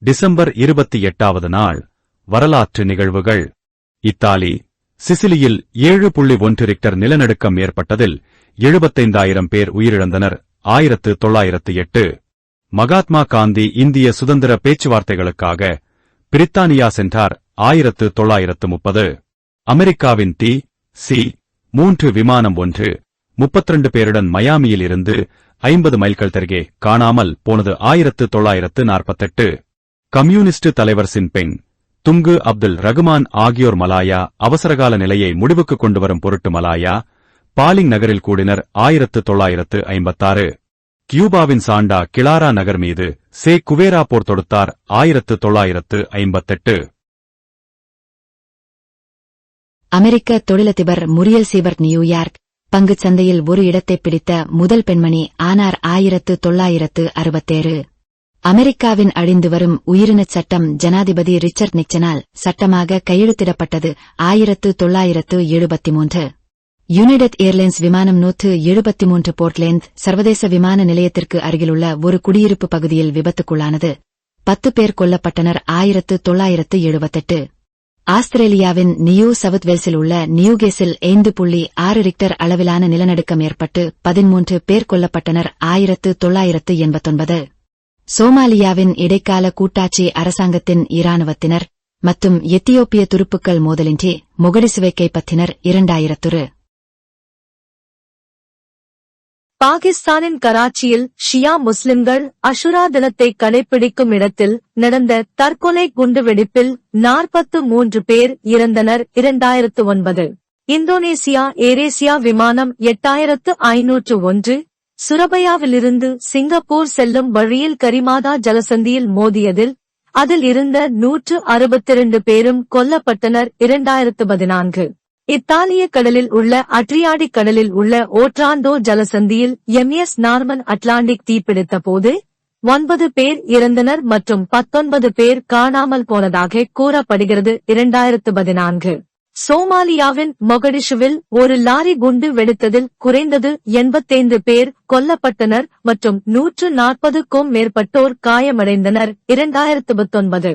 December 28வது நாள். வரலாற்று நிகழ்வுகள். இத்தாலி சிசிலியில் 7.1 ரிக்டர் நிலநடுக்கம் ஏற்பட்டதில் 75,000 பேர் உயிரிழந்தனர். 1908. மகாத்மா காந்தி இந்திய சுதந்திர பேச்சுவார்த்தைகளுக்காக பிரித்தானியா சென்றார். 1930. அமெரிக்காவின் சி-3 விமானம் ஒன்று 32 பேருடன் மயாமியில் இருந்து 50 மைல்கள் தெற்கே காணாமல் போனது. 1948. கம்யூனிஸ்ட் தலைவர் சின்பிங், துங்கு அப்துல் ரகுமான் ஆகியோர் மலாயா அவசரகால நிலையை முடிவுக்கு கொண்டுவரும் பொருட்டு மலாயா பாலிங் நகரில் கூடினர். 1956. கியூபாவின் சாண்டா கிளாரா நகர் மீது சே குவேரா போர் தொடுத்தார். 1958. அமெரிக்க தொழிலதிபர் முரியல் சீபர்ட் நியூயார்க் பங்குச் சந்தையில் ஒரு இடத்தை பிடித்த முதல் பெண்மணி ஆனார். 1967. அமெரிக்காவின் அழிந்து வரும் உயிரினச் சட்டம் ஜனாதிபதி ரிச்சர்ட் நிக்சனால் சட்டமாக கையெழுத்திடப்பட்டது. 1973. யுனைடெட் ஏர்லைன்ஸ் விமானம் 173 போர்ட்லேண்ட் சர்வதேச விமான நிலையத்திற்கு அருகிலுள்ள ஒரு குடியிருப்பு பகுதியில் விபத்துக்குள்ளானது. 10 பேர் கொல்லப்பட்டனர். 1978. ஆஸ்திரேலியாவின் நியூ சவுத் வேல்ஸில் உள்ள நியூகேஸில் 5.6 ரிக்டர் அளவிலான நிலநடுக்கம் ஏற்பட்டு 13 பேர் கொல்லப்பட்டனர். 1989. சோமாலியாவின் இடைக்கால கூட்டாட்சி அரசாங்கத்தின் இராணுவத்தினர் மற்றும் எத்தியோப்பிய துருப்புக்கள் மோதலின்றி மொகடிசுவை கைப்பற்றினர். 2000. பாகிஸ்தானின் கராச்சியில் ஷியா முஸ்லிம்கள் அஷுரா தினத்தை கடைபிடிக்கும் இடத்தில் நடந்த தற்கொலை குண்டுவெடிப்பில் 43 பேர் இறந்தனர். 2009. இந்தோனேசியா ஏரேசியா விமானம் 8501 சுரபயாவிலிருந்து சிங்கப்பூர் செல்லும் வழியில் கரிமாதா ஜலசந்தியில் மோதியதில் அதில் இருந்த 162 பேரும் கொல்லப்பட்டனர். 2014. இத்தாலிய கடலில் உள்ள அட்ரியாடிக் கடலில் உள்ள ஓட்ராண்டோ ஜலசந்தியில் எம்எஸ் நார்மன் அட்லாண்டிக் தீப்பிடித்த போது 9 பேர் இறந்தனர் மற்றும் 19 பேர் காணாமல் போனதாக கூறப்படுகிறது. 2014. சோமாலியாவின் மொகடிஷுவில் ஒரு லாரி குண்டு வெடித்ததில் குறைந்தது 85 பேர் கொல்லப்பட்டனர் மற்றும் 140க்கும் மேற்பட்டோர் காயமடைந்தனர். 2019.